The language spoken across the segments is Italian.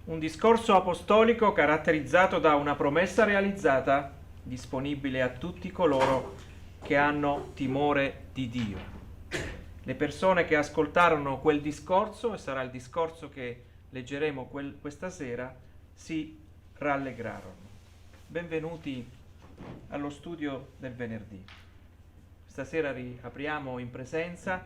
Un discorso apostolico caratterizzato da una promessa realizzata, disponibile a tutti coloro che hanno timore di Dio. Le persone che ascoltarono quel discorso, e sarà il discorso che leggeremo questa sera, si rallegrarono. Benvenuti allo studio del venerdì. Stasera riapriamo in presenza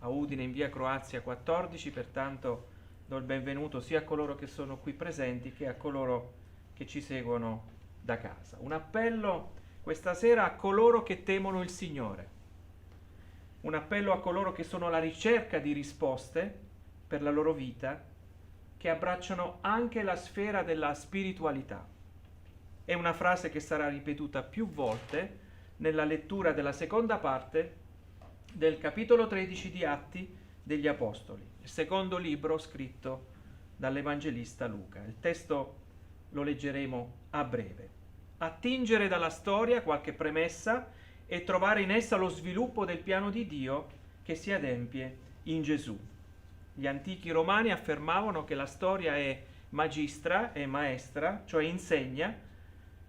a Udine in via Croazia 14, pertanto do il benvenuto sia a coloro che sono qui presenti che a coloro che ci seguono da casa. Un appello questa sera a coloro che temono il Signore, un appello a coloro che sono alla ricerca di risposte per la loro vita, che abbracciano anche la sfera della spiritualità. È una frase che sarà ripetuta più volte nella lettura della seconda parte del capitolo 13 di Atti degli Apostoli, il secondo libro scritto dall'Evangelista Luca. Il testo lo leggeremo a breve. Attingere dalla storia qualche premessa e trovare in essa lo sviluppo del piano di Dio che si adempie in Gesù. Gli antichi romani affermavano che la storia è magistra, è maestra, cioè insegna.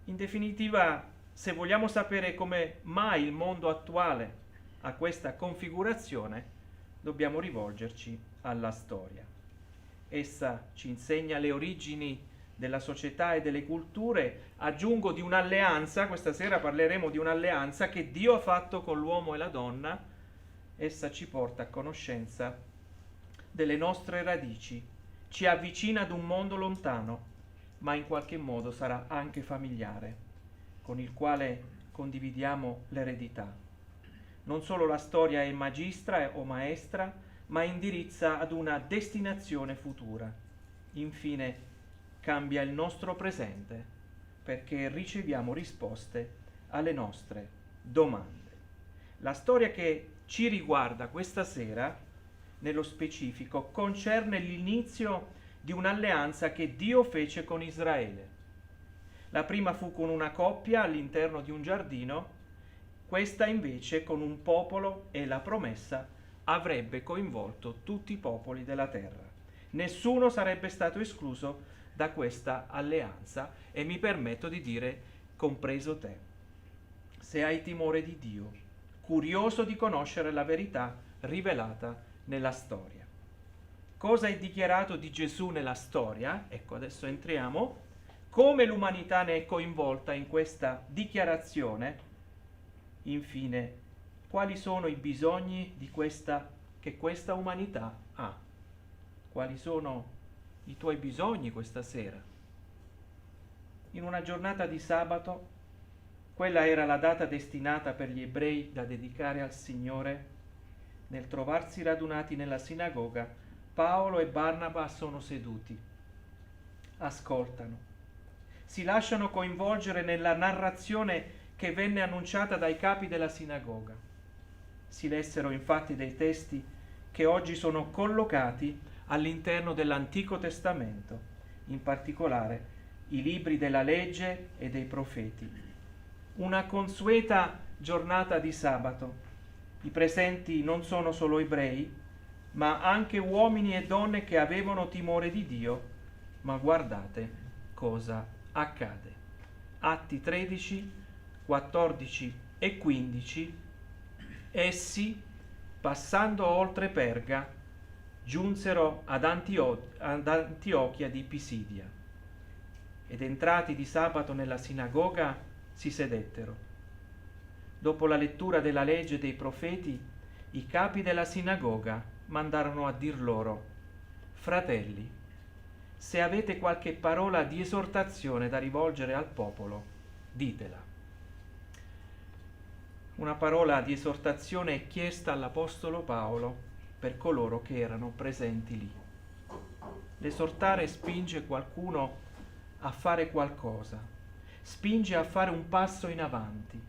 In definitiva, se vogliamo sapere come mai il mondo attuale ha questa configurazione, dobbiamo rivolgerci alla storia. Essa ci insegna le origini della società e delle culture, aggiungo di un'alleanza, questa sera parleremo di un'alleanza che Dio ha fatto con l'uomo e la donna. Essa ci porta a conoscenza delle nostre radici, ci avvicina ad un mondo lontano, ma in qualche modo sarà anche familiare, con il quale condividiamo l'eredità. Non solo la storia è magistra o maestra, ma indirizza ad una destinazione futura. Infine, cambia il nostro presente, perché riceviamo risposte alle nostre domande. La storia che ci riguarda questa sera, nello specifico, concerne l'inizio di un'alleanza che Dio fece con Israele. La prima fu con una coppia all'interno di un giardino, questa invece con un popolo, e la promessa avrebbe coinvolto tutti i popoli della terra. Nessuno sarebbe stato escluso da questa alleanza e mi permetto di dire compreso te. Se hai timore di Dio, curioso di conoscere la verità rivelata nella storia. Cosa è dichiarato di Gesù nella storia? Ecco, adesso entriamo. Come l'umanità ne è coinvolta in questa dichiarazione? Infine, quali sono i bisogni che questa umanità ha? Quali sono i tuoi bisogni questa sera? In una giornata di sabato, quella era la data destinata per gli ebrei da dedicare al Signore. Nel trovarsi radunati nella sinagoga, Paolo e Barnaba sono seduti, ascoltano, si lasciano coinvolgere nella narrazione che venne annunciata dai capi della sinagoga. Si lessero infatti dei testi che oggi sono collocati all'interno dell'Antico Testamento, in particolare i libri della legge e dei profeti. Una consueta giornata di sabato. I presenti non sono solo ebrei, ma anche uomini e donne che avevano timore di Dio, ma guardate cosa accade. Atti 13, 14 e 15, essi, passando oltre Perga, giunsero ad Antiochia di Pisidia, ed entrati di sabato nella sinagoga si sedettero. Dopo la lettura della legge dei profeti, i capi della sinagoga mandarono a dir loro: fratelli, se avete qualche parola di esortazione da rivolgere al popolo, ditela. Una parola di esortazione è chiesta all'Apostolo Paolo per coloro che erano presenti lì. L'esortare spinge qualcuno a fare qualcosa, spinge a fare un passo in avanti,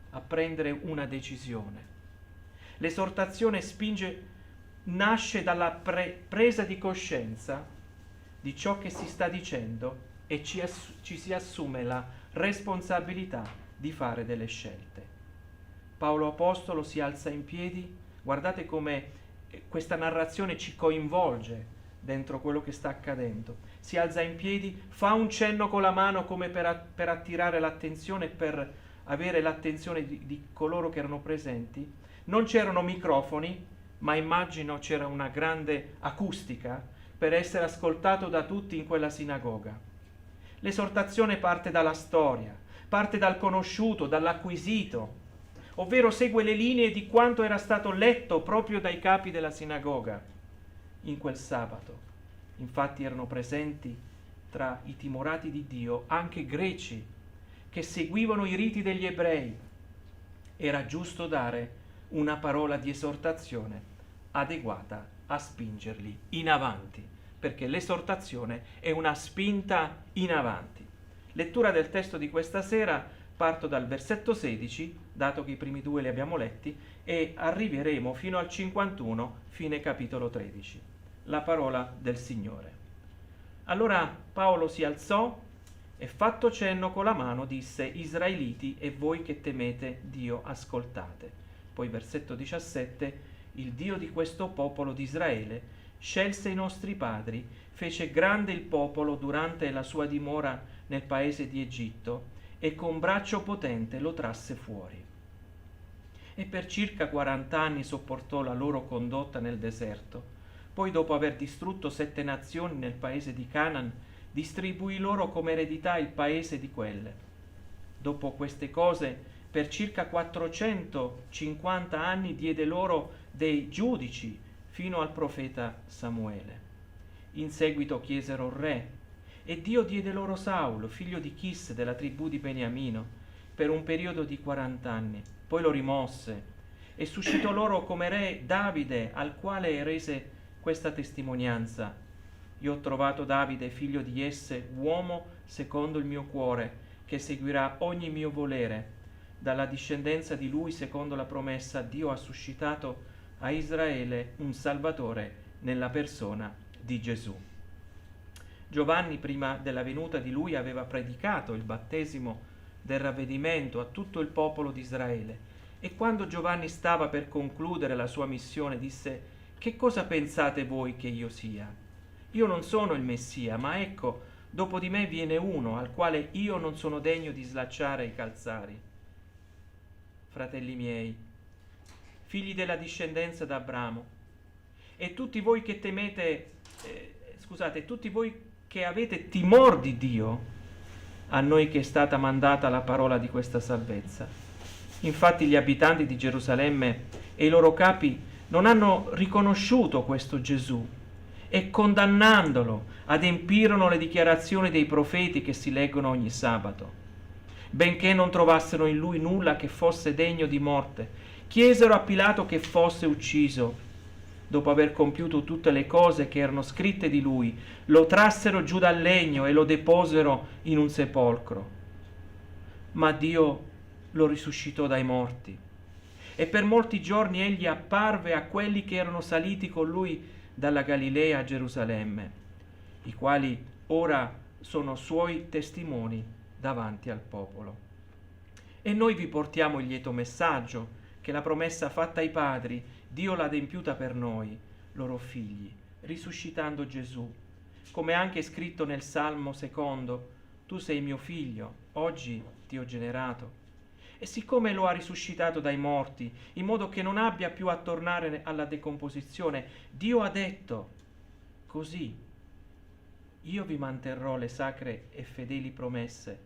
a prendere una decisione. L'esortazione nasce dalla presa di coscienza di ciò che si sta dicendo e ci si assume la responsabilità di fare delle scelte. Paolo Apostolo si alza in piedi, guardate come questa narrazione ci coinvolge dentro quello che sta accadendo. Si alza in piedi, fa un cenno con la mano come per attirare l'attenzione, per avere l'attenzione di coloro che erano presenti. Non c'erano microfoni, ma immagino c'era una grande acustica per essere ascoltato da tutti in quella sinagoga. L'esortazione parte dalla storia, parte dal conosciuto, dall'acquisito, ovvero segue le linee di quanto era stato letto proprio dai capi della sinagoga in quel sabato. Infatti erano presenti tra i timorati di Dio anche greci che seguivano i riti degli ebrei. Era giusto dare una parola di esortazione adeguata a spingerli in avanti, perché l'esortazione è una spinta in avanti. Lettura del testo di questa sera, parto dal versetto 16, dato che i primi due li abbiamo letti, e arriveremo fino al 51, fine capitolo 13. La parola del Signore. Allora Paolo si alzò e, fatto cenno con la mano, disse: Israeliti e voi che temete Dio, ascoltate. Poi versetto 17: il Dio di questo popolo di Israele scelse i nostri padri, fece grande il popolo durante la sua dimora nel paese di Egitto e con braccio potente lo trasse fuori. E per circa 40 anni sopportò la loro condotta nel deserto. Poi, dopo aver distrutto 7 nazioni nel paese di Canaan, distribuì loro come eredità il paese di quelle. Dopo queste cose, per circa 450 anni diede loro dei giudici fino al profeta Samuele. In seguito chiesero un re, e Dio diede loro Saulo, figlio di Chis della tribù di Beniamino, per un periodo di 40 anni. Poi lo rimosse e suscitò loro come re Davide, al quale rese questa testimonianza: io ho trovato Davide, figlio di Jesse, uomo secondo il mio cuore, che seguirà ogni mio volere. Dalla discendenza di lui, secondo la promessa, Dio ha suscitato a Israele un Salvatore nella persona di Gesù. Giovanni, prima della venuta di lui, aveva predicato il battesimo del ravvedimento a tutto il popolo di Israele, e quando Giovanni stava per concludere la sua missione disse: che cosa pensate voi che io sia? Io non sono il Messia, ma ecco, dopo di me viene uno al quale io non sono degno di slacciare i calzari. Fratelli miei, figli della discendenza d'Abramo, e tutti voi che temete, tutti voi che avete timor di Dio, a noi che è stata mandata la parola di questa salvezza. Infatti gli abitanti di Gerusalemme e i loro capi non hanno riconosciuto questo Gesù, e condannandolo adempirono le dichiarazioni dei profeti che si leggono ogni sabato. Benché non trovassero in lui nulla che fosse degno di morte, chiesero a Pilato che fosse ucciso. Dopo aver compiuto tutte le cose che erano scritte di lui, lo trassero giù dal legno e lo deposero in un sepolcro. Ma Dio lo risuscitò dai morti, e per molti giorni egli apparve a quelli che erano saliti con lui dalla Galilea a Gerusalemme, i quali ora sono suoi testimoni davanti al popolo. E noi vi portiamo il lieto messaggio, che la promessa fatta ai padri Dio l'ha adempiuta per noi, loro figli, risuscitando Gesù, come anche è scritto nel Salmo 2: tu sei mio figlio, oggi ti ho generato. E siccome lo ha risuscitato dai morti, in modo che non abbia più a tornare alla decomposizione, Dio ha detto: così io vi manterrò le sacre e fedeli promesse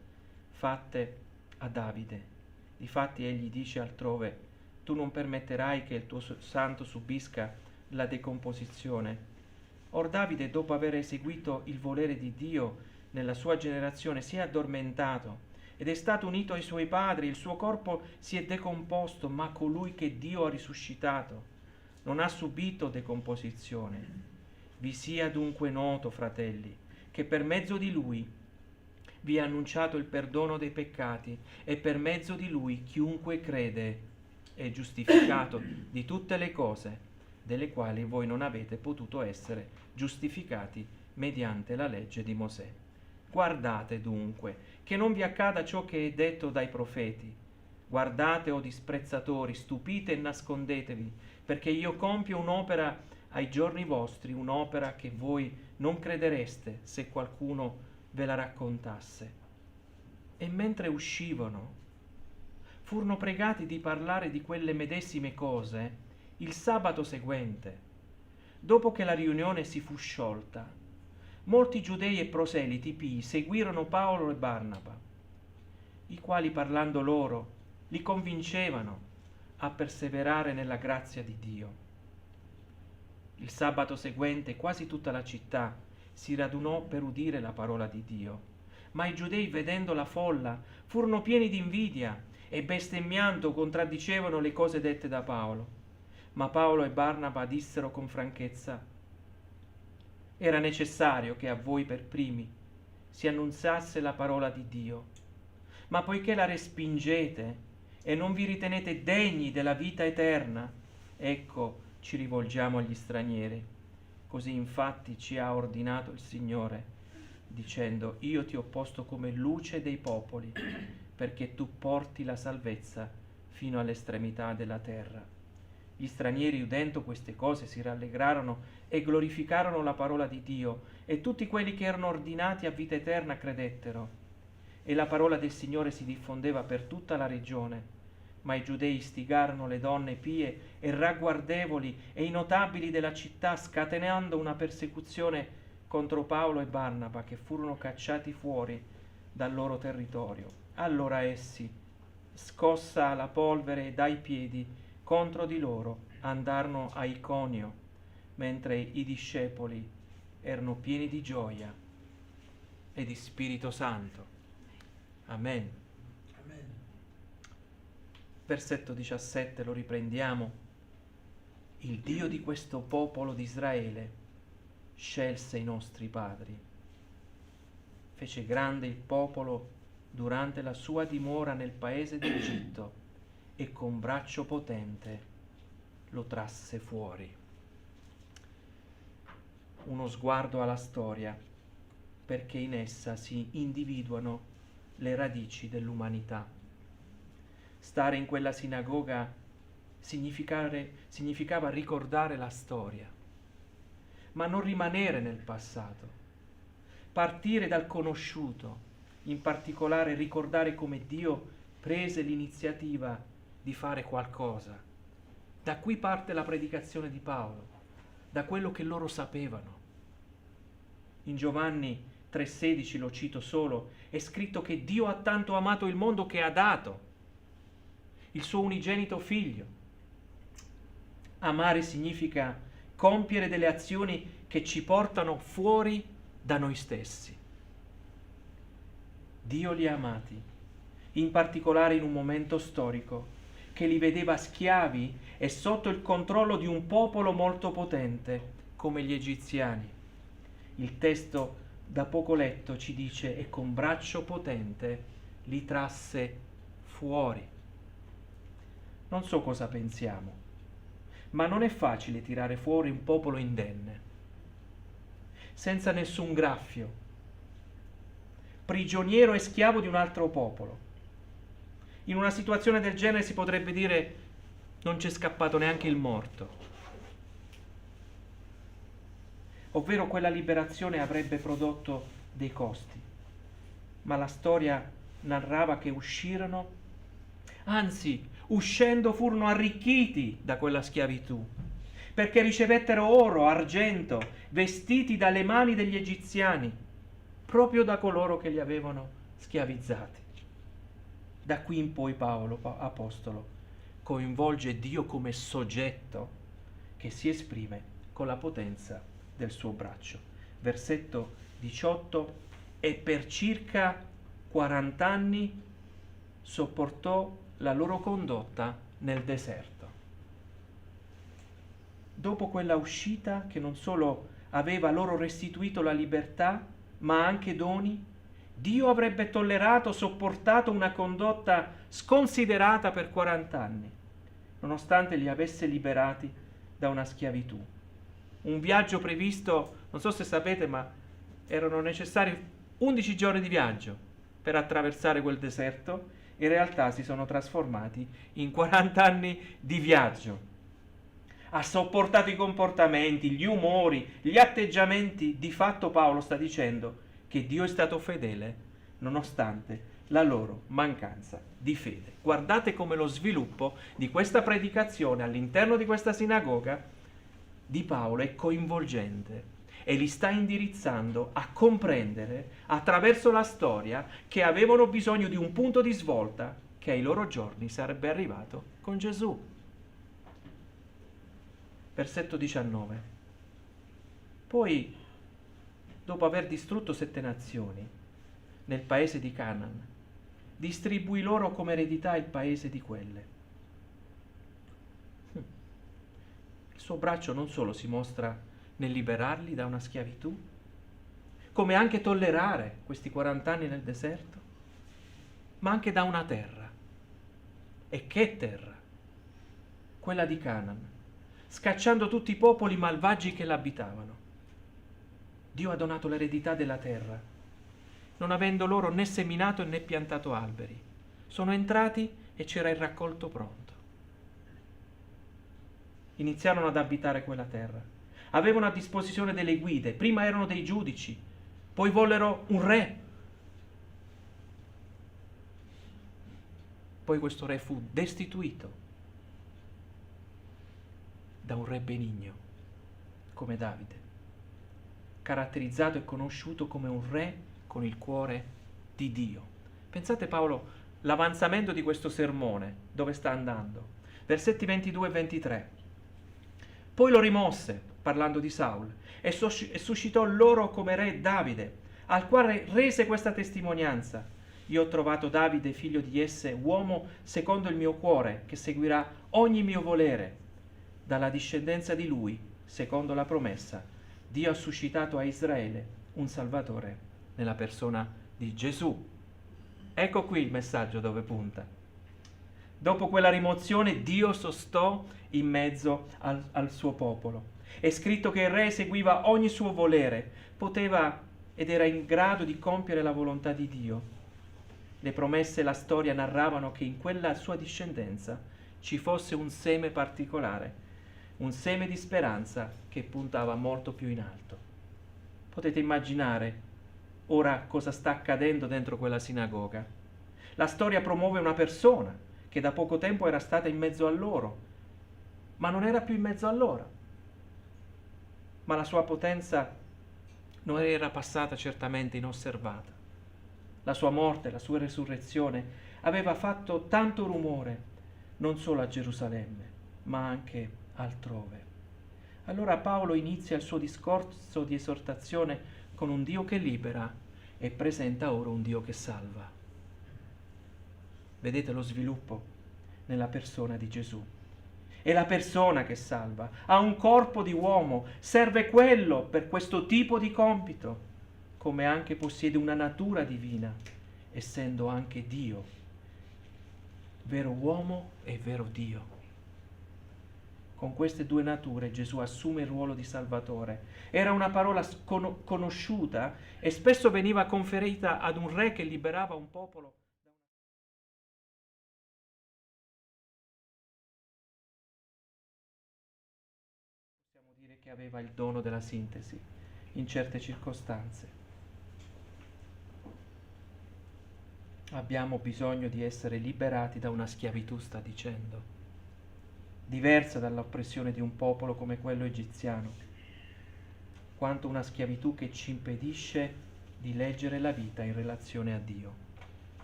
fatte a Davide. Difatti egli dice altrove: tu non permetterai che il tuo santo subisca la decomposizione. Or Davide, dopo aver eseguito il volere di Dio nella sua generazione, si è addormentato ed è stato unito ai suoi padri. Il suo corpo si è decomposto, ma colui che Dio ha risuscitato non ha subito decomposizione. Vi sia dunque noto, fratelli, che per mezzo di lui vi è annunciato il perdono dei peccati, e per mezzo di lui chiunque crede è giustificato di tutte le cose delle quali voi non avete potuto essere giustificati mediante la legge di Mosè. Guardate dunque che non vi accada ciò che è detto dai profeti: guardate, o disprezzatori, stupite e nascondetevi, perché io compio un'opera ai giorni vostri un'opera che voi non credereste se qualcuno ve la raccontasse. E mentre uscivano, furono pregati di parlare di quelle medesime cose il sabato seguente. Dopo che la riunione si fu sciolta, molti giudei e proseliti pii seguirono Paolo e Barnaba, i quali parlando loro li convincevano a perseverare nella grazia di Dio. Il sabato seguente quasi tutta la città si radunò per udire la parola di Dio, ma i giudei, vedendo la folla, furono pieni di invidia e bestemmiando contraddicevano le cose dette da Paolo. Ma Paolo e Barnaba dissero con franchezza: era necessario che a voi per primi si annunziasse la parola di Dio, ma poiché la respingete e non vi ritenete degni della vita eterna, ecco ci rivolgiamo agli stranieri. Così infatti ci ha ordinato il Signore, dicendo: io ti ho posto come luce dei popoli, perché tu porti la salvezza fino all'estremità della terra. Gli stranieri, udendo queste cose, si rallegrarono e glorificarono la parola di Dio, e tutti quelli che erano ordinati a vita eterna credettero. E la parola del Signore si diffondeva per tutta la regione. Ma i giudei istigarono le donne pie e ragguardevoli e i notabili della città, scatenando una persecuzione contro Paolo e Barnaba, che furono cacciati fuori dal loro territorio. Allora essi, scossa la polvere dai piedi contro di loro, andarono a Iconio, mentre i discepoli erano pieni di gioia e di Spirito Santo. Amen. Amen. Versetto 17 lo riprendiamo. Il Dio di questo popolo di Israele scelse i nostri padri. Fece grande il popolo durante la sua dimora nel paese d'Egitto e con braccio potente lo trasse fuori. Uno sguardo alla storia, perché in essa si individuano le radici dell'umanità. Stare in quella sinagoga significava ricordare la storia, ma non rimanere nel passato. Partire dal conosciuto, in particolare ricordare come Dio prese l'iniziativa di fare qualcosa. Da qui parte la predicazione di Paolo, da quello che loro sapevano. In Giovanni 3,16, lo cito solo, è scritto che Dio ha tanto amato il mondo che ha dato il suo unigenito figlio. Amare significa compiere delle azioni che ci portano fuori da noi stessi. Dio li ha amati, in particolare in un momento storico che li vedeva schiavi e sotto il controllo di un popolo molto potente come gli egiziani. Il testo da poco letto ci dice: e con braccio potente li trasse fuori. Non so cosa pensiamo, ma non è facile tirare fuori un popolo indenne, senza nessun graffio, prigioniero e schiavo di un altro popolo. In una situazione del genere si potrebbe dire: non c'è scappato neanche il morto. Ovvero quella liberazione avrebbe prodotto dei costi. Ma la storia narrava che uscirono, anzi, uscendo furono arricchiti da quella schiavitù, perché ricevettero oro, argento, vestiti dalle mani degli egiziani, proprio da coloro che li avevano schiavizzati. Da qui in poi Paolo, apostolo, coinvolge Dio come soggetto che si esprime con la potenza del suo braccio. Versetto 18: e per circa 40 anni sopportò la loro condotta nel deserto. Dopo quella uscita, che non solo aveva loro restituito la libertà, ma anche doni, Dio avrebbe tollerato, sopportato una condotta sconsiderata per 40 anni, nonostante li avesse liberati da una schiavitù. Un viaggio previsto, non so se sapete, ma erano necessari 11 giorni di viaggio per attraversare quel deserto. In realtà si sono trasformati in 40 anni di viaggio. ha sopportato i comportamenti, gli umori, gli atteggiamenti. Di fatto Paolo sta dicendo che Dio è stato fedele nonostante la loro mancanza di fede. Guardate come lo sviluppo di questa predicazione all'interno di questa sinagoga di Paolo è coinvolgente e li sta indirizzando a comprendere attraverso la storia che avevano bisogno di un punto di svolta che ai loro giorni sarebbe arrivato con Gesù. Versetto 19. Poi, dopo aver distrutto 7 nazioni nel paese di Canaan, distribuì loro come eredità il paese di quelle. Il suo braccio non solo si mostra nel liberarli da una schiavitù, come anche tollerare questi 40 anni nel deserto, ma anche da una terra. E che terra? Quella di Canaan, scacciando tutti i popoli malvagi che l'abitavano. Dio ha donato l'eredità della terra, non avendo loro né seminato né piantato alberi. Sono entrati e c'era il raccolto pronto. Iniziarono ad abitare quella terra. Avevano a disposizione delle guide, prima erano dei giudici, poi vollero un re. Poi questo re fu destituito da un re benigno, come Davide, caratterizzato e conosciuto come un re con il cuore di Dio. Pensate Paolo, l'avanzamento di questo sermone, dove sta andando. Versetti 22 e 23. Poi lo rimosse, parlando di Saul, e suscitò loro come re Davide, al quale rese questa testimonianza: io ho trovato Davide, figlio di Jesse, uomo secondo il mio cuore, che seguirà ogni mio volere. Dalla discendenza di lui, secondo la promessa, Dio ha suscitato a Israele un Salvatore nella persona di Gesù. Ecco qui il messaggio dove punta. Dopo quella rimozione Dio sostò in mezzo al suo popolo. È scritto che il re eseguiva ogni suo volere, poteva ed era in grado di compiere la volontà di Dio. Le promesse e la storia narravano che in quella sua discendenza ci fosse un seme particolare, un seme di speranza che puntava molto più in alto. Potete immaginare ora cosa sta accadendo dentro quella sinagoga. La storia promuove una persona che da poco tempo era stata in mezzo a loro, ma non era più in mezzo a loro. Ma la sua potenza non era passata certamente inosservata. La sua morte, la sua resurrezione aveva fatto tanto rumore, non solo a Gerusalemme, ma anche altrove. Allora Paolo inizia il suo discorso di esortazione con un Dio che libera e presenta ora un Dio che salva. Vedete lo sviluppo nella persona di Gesù. È la persona che salva, ha un corpo di uomo, serve quello per questo tipo di compito, come anche possiede una natura divina, essendo anche Dio, vero uomo e vero Dio. Con queste due nature Gesù assume il ruolo di Salvatore. Era una parola conosciuta e spesso veniva conferita ad un re che liberava un popolo. Possiamo dire che aveva il dono della sintesi in certe circostanze. Abbiamo bisogno di essere liberati da una schiavitù, sta dicendo, diversa dall'oppressione di un popolo come quello egiziano, quanto una schiavitù che ci impedisce di leggere la vita in relazione a Dio.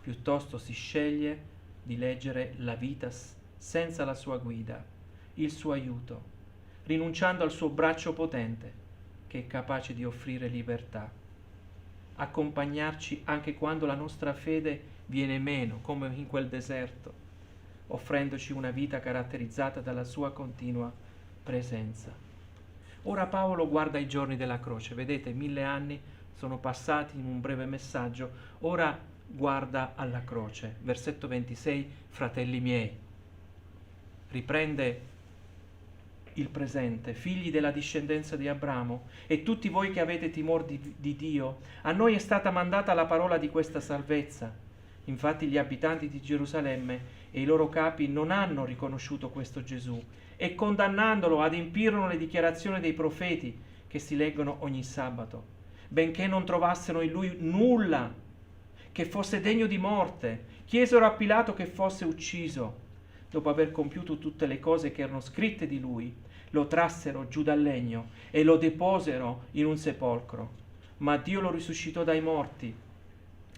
Piuttosto si sceglie di leggere la vita senza la sua guida, il suo aiuto, rinunciando al suo braccio potente che è capace di offrire libertà, accompagnarci anche quando la nostra fede viene meno, come in quel deserto, offrendoci una vita caratterizzata dalla sua continua presenza. Ora Paolo guarda i giorni della croce, vedete, 1000 anni sono passati in un breve messaggio, ora guarda alla croce. Versetto 26, fratelli miei, riprende il presente, figli della discendenza di Abramo, e tutti voi che avete timore di Dio, a noi è stata mandata la parola di questa salvezza. Infatti gli abitanti di Gerusalemme e i loro capi non hanno riconosciuto questo Gesù e condannandolo adempirono le dichiarazioni dei profeti che si leggono ogni sabato, benché non trovassero in lui nulla che fosse degno di morte, chiesero a Pilato che fosse ucciso. Dopo aver compiuto tutte le cose che erano scritte di lui, lo trassero giù dal legno e lo deposero in un sepolcro. Ma Dio lo risuscitò dai morti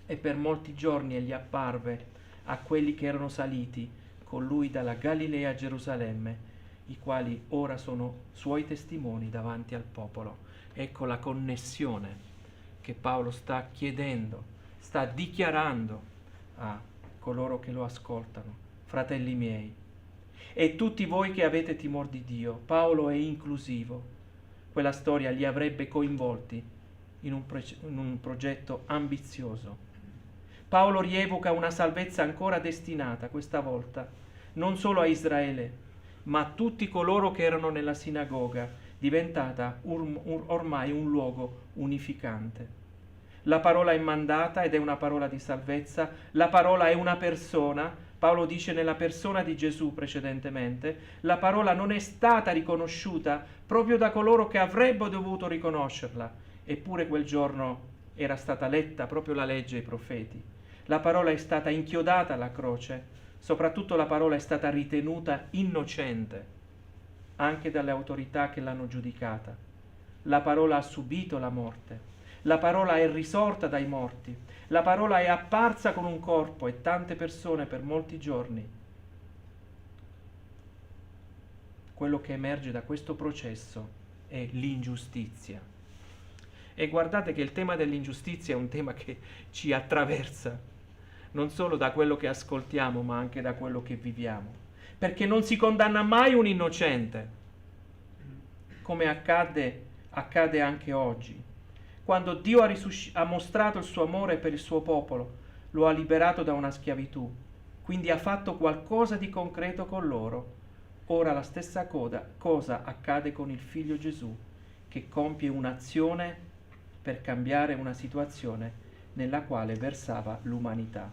e per molti giorni egli apparve a quelli che erano saliti con lui dalla Galilea a Gerusalemme, i quali ora sono suoi testimoni davanti al popolo. Ecco la connessione che Paolo sta chiedendo, sta dichiarando a coloro che lo ascoltano. Fratelli miei, e tutti voi che avete timore di Dio, Paolo è inclusivo. Quella storia li avrebbe coinvolti in un progetto ambizioso. Paolo rievoca una salvezza ancora destinata, questa volta, non solo a Israele, ma a tutti coloro che erano nella sinagoga, diventata ormai un luogo unificante. La parola è mandata ed è una parola di salvezza, la parola è una persona. Paolo dice nella persona di Gesù precedentemente, la parola non è stata riconosciuta proprio da coloro che avrebbero dovuto riconoscerla, eppure quel giorno era stata letta proprio la legge e i profeti. La parola è stata inchiodata alla croce, soprattutto la parola è stata ritenuta innocente, anche dalle autorità che l'hanno giudicata. La parola ha subito la morte. La parola è risorta dai morti, la parola è apparsa con un corpo e tante persone per molti giorni. Quello che emerge da questo processo è l'ingiustizia. E guardate che il tema dell'ingiustizia è un tema che ci attraversa, non solo da quello che ascoltiamo, ma anche da quello che viviamo. Perché non si condanna mai un innocente, come accade anche oggi. Quando Dio ha mostrato il suo amore per il suo popolo, lo ha liberato da una schiavitù, quindi ha fatto qualcosa di concreto con loro. Ora la stessa cosa accade con il Figlio Gesù, che compie un'azione per cambiare una situazione nella quale versava l'umanità.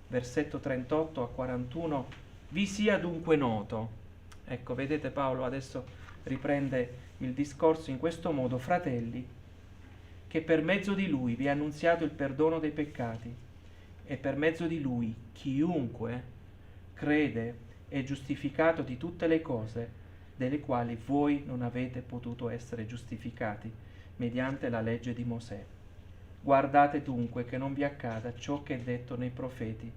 Versetto 38 a 41, vi sia dunque noto. Ecco, vedete Paolo adesso riprende il discorso in questo modo, fratelli, che per mezzo di lui vi è annunziato il perdono dei peccati e per mezzo di lui chiunque crede è giustificato di tutte le cose delle quali voi non avete potuto essere giustificati mediante la legge di Mosè. Guardate dunque che non vi accada ciò che è detto nei profeti.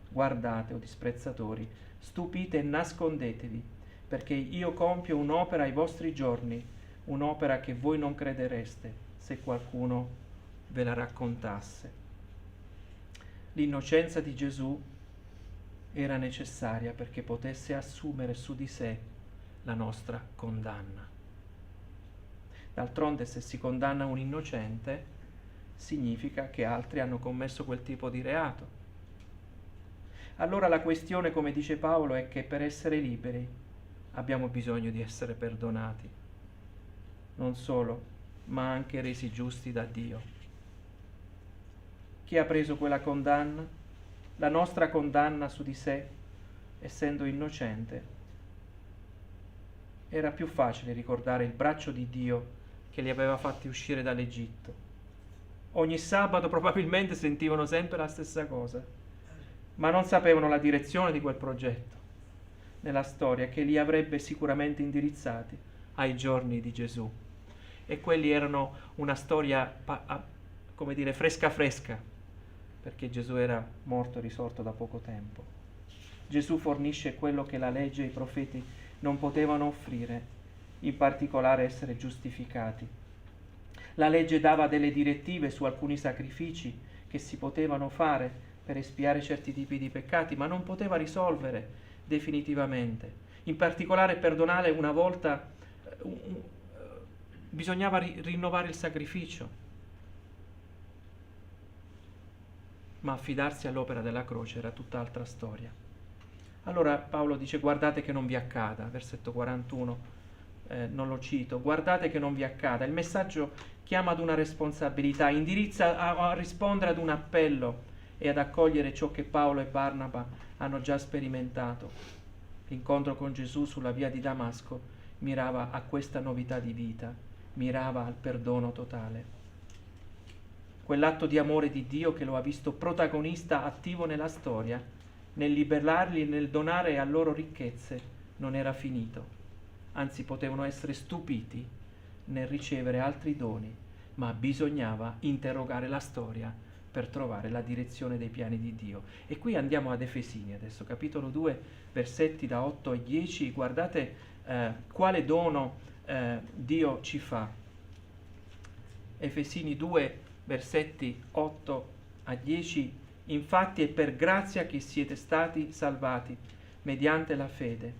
Guardate, o disprezzatori, stupite e nascondetevi, perché io compio un'opera ai vostri giorni, un'opera che voi non credereste se qualcuno ve la raccontasse. L'innocenza di Gesù era necessaria perché potesse assumere su di sé la nostra condanna. D'altronde, se si condanna un innocente, significa che altri hanno commesso quel tipo di reato. Allora la questione, come dice Paolo, è che per essere liberi abbiamo bisogno di essere perdonati. Non solo, ma anche resi giusti da Dio. Chi ha preso quella condanna? La nostra condanna su di sé, essendo innocente. Era più facile ricordare il braccio di Dio che li aveva fatti uscire dall'Egitto. Ogni sabato probabilmente sentivano sempre la stessa cosa, ma non sapevano la direzione di quel progetto nella storia che li avrebbe sicuramente indirizzati ai giorni di Gesù. E quelli erano una storia, come dire, fresca fresca, perché Gesù era morto e risorto da poco tempo. Gesù fornisce quello che la legge e i profeti non potevano offrire, in particolare essere giustificati. La legge dava delle direttive su alcuni sacrifici che si potevano fare per espiare certi tipi di peccati, ma non poteva risolvere definitivamente. In particolare perdonare una volta bisognava rinnovare il sacrificio, ma affidarsi all'opera della croce era tutt'altra storia. Allora Paolo dice: guardate che non vi accada, versetto 41, non lo cito, guardate che non vi accada. Il messaggio chiama ad una responsabilità, indirizza a rispondere ad un appello e ad accogliere ciò che Paolo e Barnaba hanno già sperimentato. L'incontro con Gesù sulla via di Damasco mirava a questa novità di vita, mirava al perdono totale. Quell'atto di amore di Dio che lo ha visto protagonista attivo nella storia, nel liberarli e nel donare a loro ricchezze, non era finito. Anzi, potevano essere stupiti nel ricevere altri doni, ma bisognava interrogare la storia per trovare la direzione dei piani di Dio. E qui andiamo ad Efesini adesso, capitolo 2, versetti da 8 a 10. Guardate quale dono Dio ci fa. Efesini 2, versetti 8 a 10. Infatti è per grazia che siete stati salvati mediante la fede,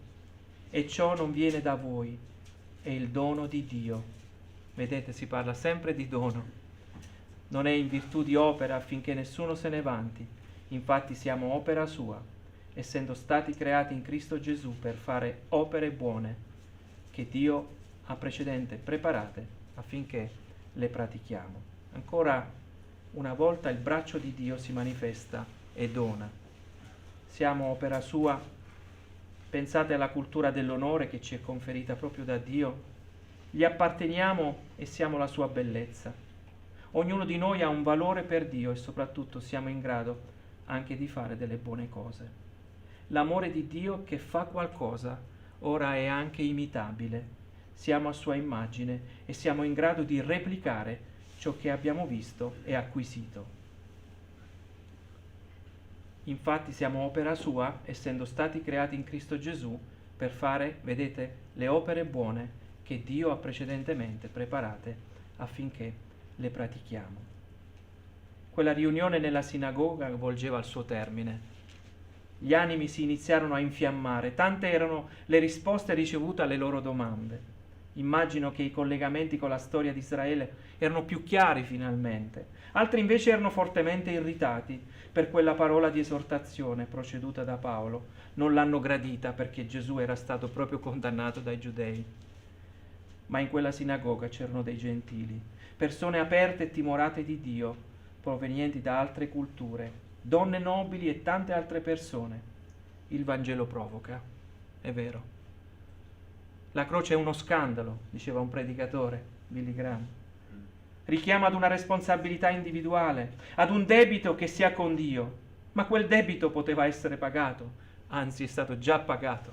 e ciò non viene da voi, è il dono di Dio. Vedete, si parla sempre di dono. Non è in virtù di opera affinché nessuno se ne vanti. Infatti siamo opera sua, essendo stati creati in Cristo Gesù per fare opere buone che Dio ha precedentemente preparate affinché le pratichiamo. Ancora una volta il braccio di Dio si manifesta e dona. Siamo opera sua. Pensate alla cultura dell'onore che ci è conferita proprio da Dio. Gli apparteniamo e siamo la sua bellezza. Ognuno di noi ha un valore per Dio e soprattutto siamo in grado anche di fare delle buone cose. L'amore di Dio che fa qualcosa ora è anche imitabile. Siamo a sua immagine e siamo in grado di replicare ciò che abbiamo visto e acquisito. Infatti siamo opera sua, essendo stati creati in Cristo Gesù per fare, vedete, le opere buone che Dio ha precedentemente preparate affinché le pratichiamo. Quella riunione nella sinagoga volgeva al suo termine. Gli animi si iniziarono a infiammare, tante erano le risposte ricevute alle loro domande. Immagino che i collegamenti con la storia di Israele erano più chiari finalmente. Altri invece erano fortemente irritati per quella parola di esortazione proceduta da Paolo. Non l'hanno gradita perché Gesù era stato proprio condannato dai giudei. Ma in quella sinagoga c'erano dei gentili, persone aperte e timorate di Dio, provenienti da altre culture, donne nobili e tante altre persone. Il Vangelo provoca, è vero. La croce è uno scandalo, diceva un predicatore, Billy Graham. Richiama ad una responsabilità individuale, ad un debito che si ha con Dio. Ma quel debito poteva essere pagato, anzi è stato già pagato.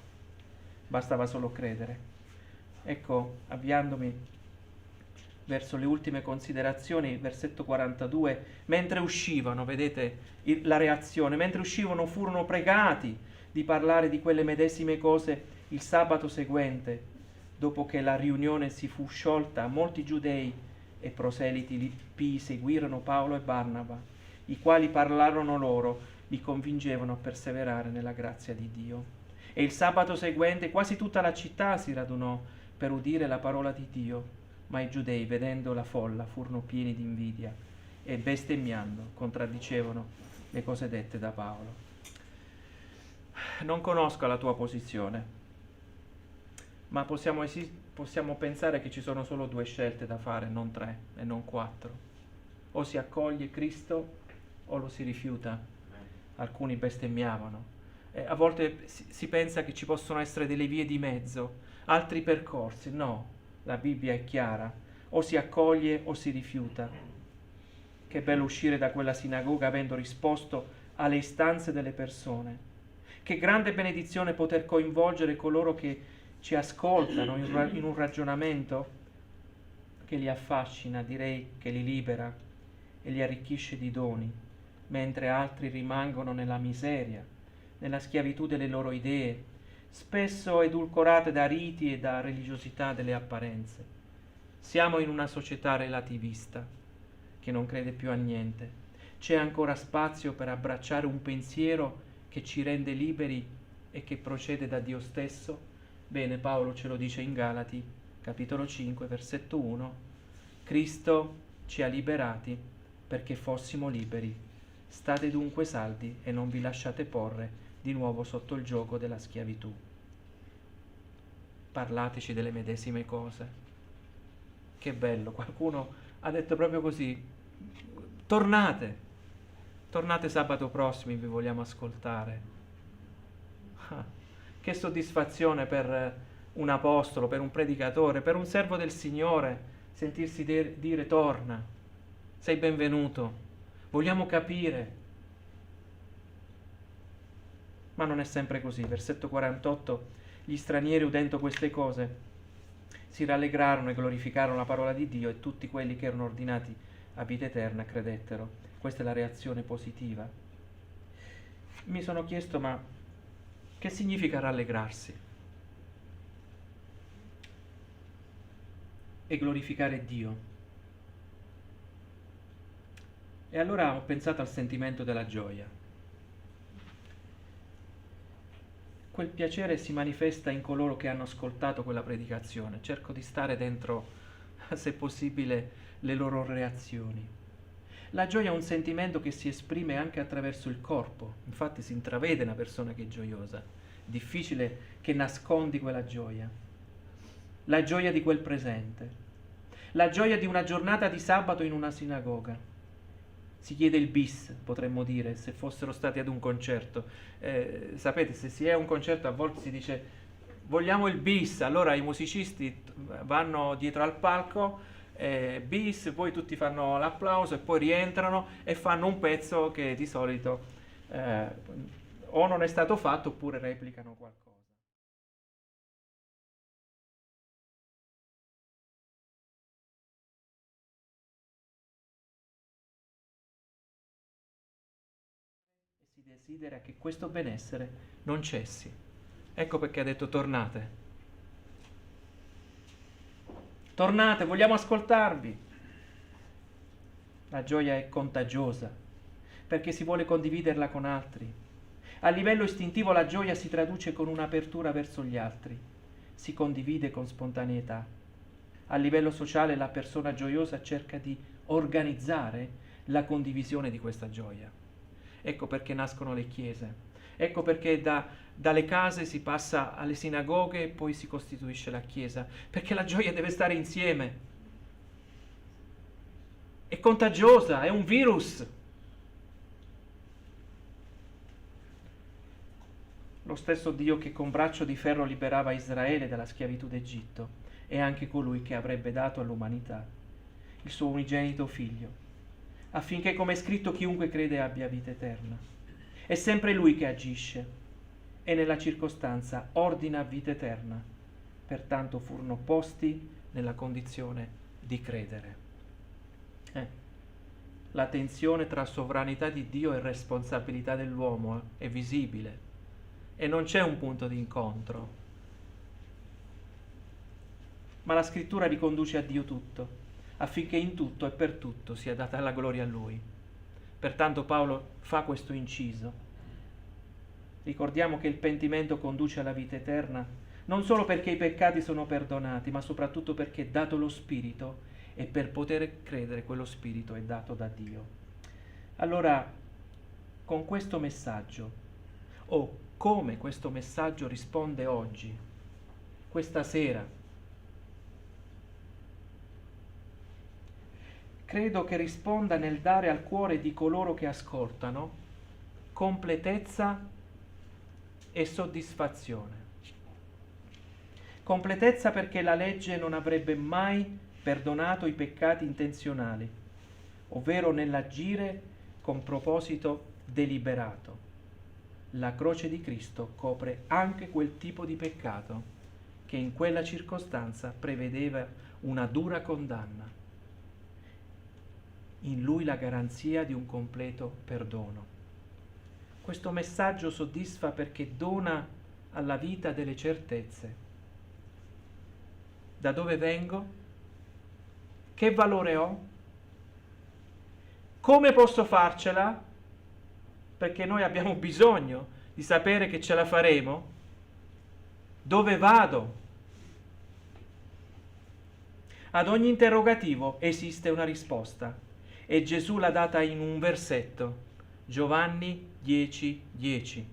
Bastava solo credere. Ecco, avviandomi verso le ultime considerazioni, versetto 42, mentre uscivano, vedete la reazione, mentre uscivano furono pregati di parlare di quelle medesime cose il sabato seguente. Dopo che la riunione si fu sciolta, molti giudei e proseliti pii seguirono Paolo e Barnaba, i quali parlarono loro, li convincevano a perseverare nella grazia di Dio. E il sabato seguente quasi tutta la città si radunò per udire la parola di Dio, ma i giudei, vedendo la folla, furono pieni di invidia e bestemmiando contraddicevano le cose dette da Paolo. Non conosco la tua posizione, ma possiamo pensare che ci sono solo 2 scelte da fare, non 3 e non 4. O si accoglie Cristo o lo si rifiuta. Alcuni bestemmiavano. A volte si pensa che ci possono essere delle vie di mezzo, altri percorsi. No, la Bibbia è chiara. O si accoglie o si rifiuta. Che bello uscire da quella sinagoga avendo risposto alle istanze delle persone. Che grande benedizione poter coinvolgere coloro che ci ascoltano in un ragionamento che li affascina, direi che li libera e li arricchisce di doni, mentre altri rimangono nella miseria, nella schiavitù delle loro idee, spesso edulcorate da riti e da religiosità delle apparenze. Siamo in una società relativista che non crede più a niente. C'è ancora spazio per abbracciare un pensiero che ci rende liberi e che procede da Dio stesso? Bene, Paolo ce lo dice in Galati, capitolo 5, versetto 1. Cristo ci ha liberati perché fossimo liberi. State dunque saldi e non vi lasciate porre di nuovo sotto il giogo della schiavitù. Parlateci delle medesime cose. Che bello, qualcuno ha detto proprio così. Tornate, Tornate sabato prossimo, vi vogliamo ascoltare. Ah, che soddisfazione per un apostolo, per un predicatore, per un servo del Signore, sentirsi dire torna, sei benvenuto, vogliamo capire. Ma non è sempre così. Versetto 48, gli stranieri udendo queste cose si rallegrarono e glorificarono la parola di Dio, e tutti quelli che erano ordinati a vita eterna credettero. Questa è la reazione positiva. Mi sono chiesto, ma che significa rallegrarsi e glorificare Dio? E allora ho pensato al sentimento della gioia. Quel piacere si manifesta in coloro che hanno ascoltato quella predicazione. Cerco di stare dentro, se possibile, le loro reazioni. La gioia è un sentimento che si esprime anche attraverso il corpo. Infatti si intravede una persona che è gioiosa. È difficile che nascondi quella gioia. La gioia di quel presente. La gioia di una giornata di sabato in una sinagoga. Si chiede il bis, potremmo dire, se fossero stati ad un concerto. Sapete, se si è a un concerto a volte si dice vogliamo il bis, allora i musicisti vanno dietro al palco, bis, poi tutti fanno l'applauso e poi rientrano e fanno un pezzo che di solito o non è stato fatto oppure replicano qualcosa. E si desidera che questo benessere non cessi. Ecco perché ha detto tornate. Tornate, vogliamo ascoltarvi. La gioia è contagiosa perché si vuole condividerla con altri. A livello istintivo la gioia si traduce con un'apertura verso gli altri, si condivide con spontaneità. A livello sociale la persona gioiosa cerca di organizzare la condivisione di questa gioia. Ecco perché nascono le chiese. Ecco perché dalle case si passa alle sinagoghe e poi si costituisce la chiesa, perché la gioia deve stare insieme. È contagiosa, è un virus. Lo stesso Dio che con braccio di ferro liberava Israele dalla schiavitù d'Egitto è anche colui che avrebbe dato all'umanità il suo unigenito figlio, affinché, come è scritto, chiunque crede abbia vita eterna. È sempre lui che agisce e nella circostanza ordina vita eterna, pertanto furono posti nella condizione di credere. La tensione tra sovranità di Dio e responsabilità dell'uomo è visibile e non c'è un punto di incontro, ma la scrittura riconduce a Dio tutto, affinché in tutto e per tutto sia data la gloria a Lui. Pertanto Paolo fa questo inciso. Ricordiamo che il pentimento conduce alla vita eterna, non solo perché i peccati sono perdonati, ma soprattutto perché è dato lo Spirito e per poter credere quello Spirito è dato da Dio. Allora, con questo messaggio, o come questo messaggio risponde oggi, questa sera, credo che risponda nel dare al cuore di coloro che ascoltano completezza e soddisfazione. Completezza perché la legge non avrebbe mai perdonato i peccati intenzionali, ovvero nell'agire con proposito deliberato. La croce di Cristo copre anche quel tipo di peccato che in quella circostanza prevedeva una dura condanna. In Lui la garanzia di un completo perdono. Questo messaggio soddisfa perché dona alla vita delle certezze. Da dove vengo? Che valore ho? Come posso farcela? Perché noi abbiamo bisogno di sapere che ce la faremo. Dove vado? Ad ogni interrogativo esiste una risposta e Gesù l'ha data in un versetto, Giovanni 10:10.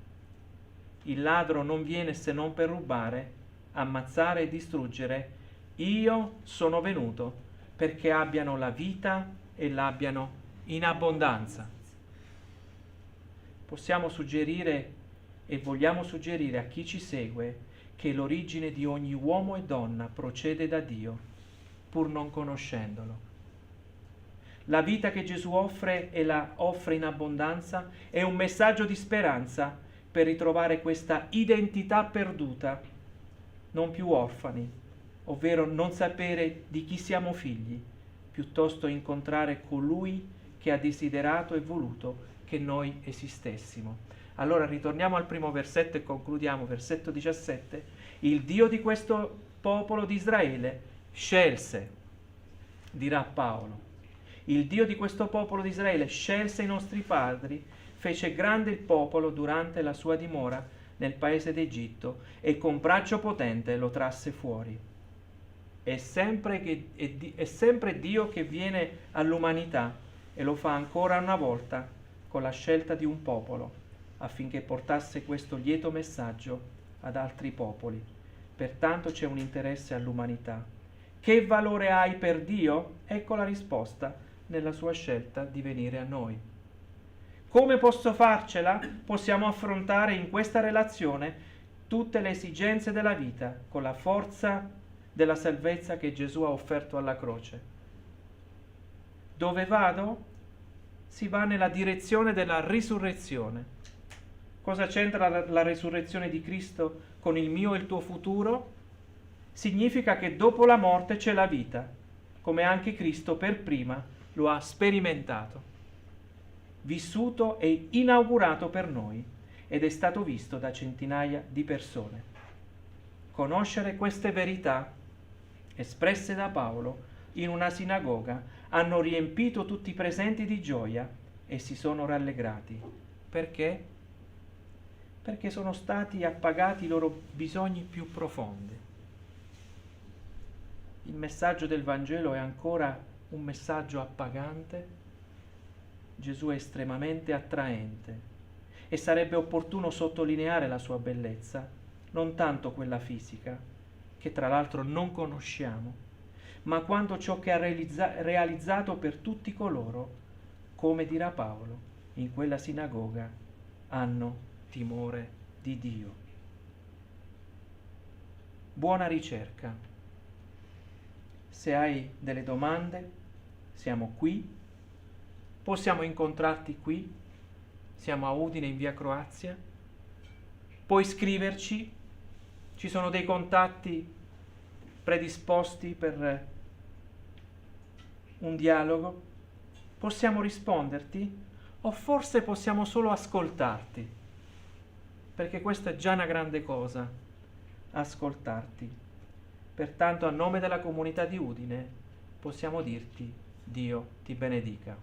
Il ladro non viene se non per rubare, ammazzare e distruggere. Io sono venuto perché abbiano la vita e l'abbiano in abbondanza. possiamo suggerire e vogliamo suggerire a chi ci segue che l'origine di ogni uomo e donna procede da Dio, pur non conoscendolo. La vita che Gesù offre e la offre in abbondanza è un messaggio di speranza per ritrovare questa identità perduta, non più orfani, ovvero non sapere di chi siamo figli, piuttosto incontrare colui che ha desiderato e voluto che noi esistessimo. Allora ritorniamo al primo versetto e concludiamo, versetto 17. Il Dio di questo popolo di Israele scelse, dirà Paolo. Il Dio di questo popolo di Israele scelse i nostri padri, fece grande il popolo durante la sua dimora nel paese d'Egitto e con braccio potente lo trasse fuori. È sempre Dio che viene all'umanità e lo fa ancora una volta con la scelta di un popolo affinché portasse questo lieto messaggio ad altri popoli. Pertanto c'è un interesse all'umanità. Che valore hai per Dio? Ecco la risposta nella sua scelta di venire a noi. Come posso farcela? Possiamo affrontare in questa relazione tutte le esigenze della vita con la forza della salvezza che Gesù ha offerto alla croce. Dove vado? Si va nella direzione della risurrezione. Cosa c'entra la risurrezione di Cristo con il mio e il tuo futuro? Significa che dopo la morte c'è la vita, come anche Cristo per prima lo ha sperimentato, vissuto e inaugurato per noi ed è stato visto da centinaia di persone. Conoscere queste verità, espresse da Paolo in una sinagoga, hanno riempito tutti i presenti di gioia e si sono rallegrati. Perché? Perché sono stati appagati i loro bisogni più profondi. Il messaggio del Vangelo è ancora un messaggio appagante. Gesù è estremamente attraente e sarebbe opportuno sottolineare la sua bellezza, non tanto quella fisica, che tra l'altro non conosciamo, ma quanto ciò che ha realizzato per tutti coloro, come dirà Paolo, in quella sinagoga hanno timore di Dio. Buona ricerca. Se hai delle domande, siamo qui, possiamo incontrarti qui, siamo a Udine in via Croazia, puoi scriverci, ci sono dei contatti predisposti per un dialogo, possiamo risponderti o forse possiamo solo ascoltarti, perché questa è già una grande cosa, ascoltarti. Pertanto a nome della comunità di Udine possiamo dirti Dio ti benedica.